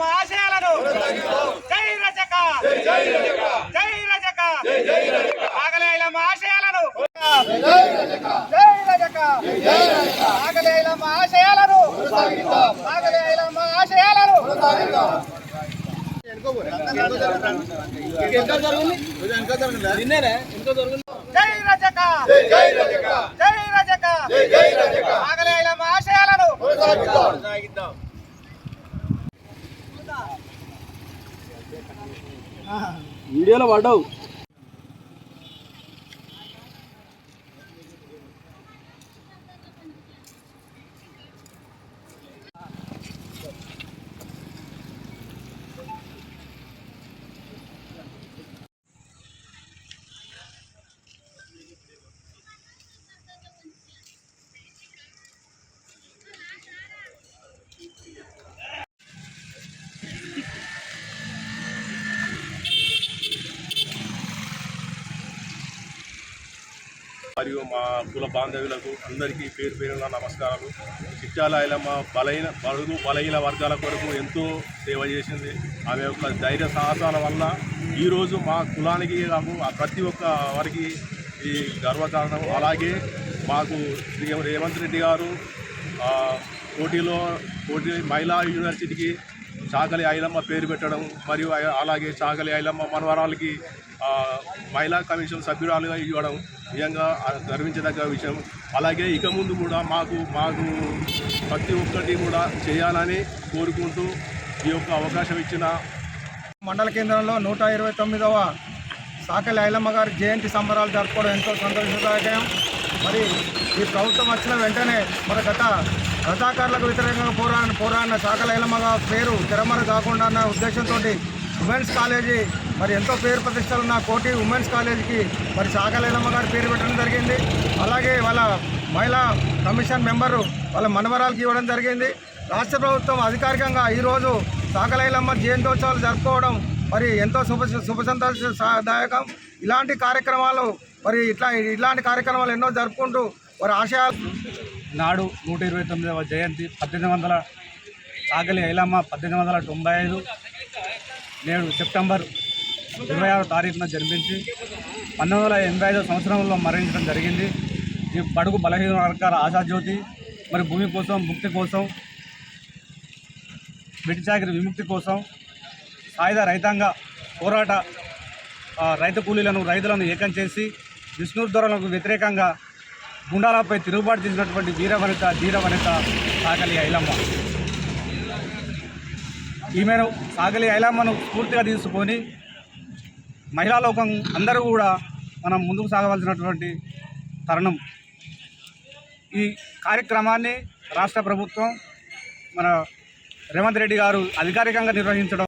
ఐలమ్మ ఆశయాలను జై రజక జై రజక సాగలి ఐలమ్మ ఆశయాలను జై రజక సాగలి ఐలమ్మ ఆశయాలను సాగలి ఐలమ్మ ఆశయాలను జై రజక జై రజక సాగలి ఐలమ్మ ఆశయాలను వీడియోలో పడ్డావు. మరియు మా కుల బాంధవ్యులకు అందరికీ పేరు పేరున నమస్కారాలు. చిట్యాల ఐలమ్మ బలహీన వర్గాల కొరకు ఎంతో సేవ చేసింది. ఆమె యొక్క ధైర్య సాహసాల వల్ల ఈరోజు మా కులానికి ప్రతి ఒక్క వారికి ఈ గర్వకారణం. అలాగే మాకు రేవంత్ రెడ్డి గారు పోటీ మహిళా యూనివర్సిటీకి చాగలి ఐలమ్మ పేరు పెట్టడం, మరియు అలాగే చాగలి ఐలమ్మ మనవరాలకి మహిళా కమిషన్ సభ్యురాలుగా ఇవ్వడం నిజంగా గర్వించదగ్గ విషయం. అలాగే ఇక ముందు కూడా మాకు ప్రతి ఒక్కటి కూడా చేయాలని కోరుకుంటూ ఈ యొక్క అవకాశం ఇచ్చిన మండల కేంద్రంలో 129వ చాగలి ఐలమ్మ గారి జయంతి సంబరాలు జరుపుకోవడం ఎంతో సంతోషదాయకం. మరి ఈ ప్రభుత్వం వచ్చిన వెంటనే మరి గత రజాకారులకు వ్యతిరేకంగా పోరాడిన చాగలి ఐలమ్మ గారి పేరు తెరమర కాకుండా అన్న ఉద్దేశంతో ఉమెన్స్ కాలేజీ మరి ఎంతో పేరు ప్రతిష్టలు ఉన్న కోటి ఉమెన్స్ కాలేజీకి మరి చాగలి ఐలమ్మ గారి పేరు పెట్టడం జరిగింది. అలాగే వాళ్ళ మహిళా కమిషన్ మెంబరు వాళ్ళ మనవరాలకి ఇవ్వడం జరిగింది. రాష్ట్ర ప్రభుత్వం అధికారికంగా ఈరోజు చాగలి ఐలమ్మ జయంతోత్సవాలు జరుపుకోవడం మరి ఎంతో శుభసంతోషదాయకం. ఇలాంటి కార్యక్రమాలు మరి ఇలాంటి కార్యక్రమాలు ఎన్నో జరుపుకుంటూ వారి ఆశయాలు నాడు 129వ జయంతి 1800 చాగలి ఐలమ్మ 1895 నేడు సెప్టెంబర్ 26వ తారీఖున జన్మించి 1985 సంవత్సరంలో మరణించడం జరిగింది. ఈ బడుగు బలహీన వర్గాల ఆశాజ్యోతి, మరి భూమి కోసం, ముక్తి కోసం, వెట్టి చాకిరి విముక్తి కోసం, సాయుధ రైతాంగ పోరాట రైతు రైతులను ఏకం చేసి విష్ణుధరలకు వ్యతిరేకంగా గుండాలపై తిరుగుబాటు చేసినటువంటి వీరవనిత ధీరవనిత చాగలి ఐలమ్మ. ఈమెను చాగలి ఐలమ్మను పూర్తిగా తీసుకొని మహిళా లోకం అందరూ కూడా మనం ముందుకు సాగవలసినటువంటి తరుణం. ఈ కార్యక్రమాన్ని రాష్ట్ర ప్రభుత్వం మన రేవంత్ రెడ్డి గారు అధికారికంగా నిర్వహించడం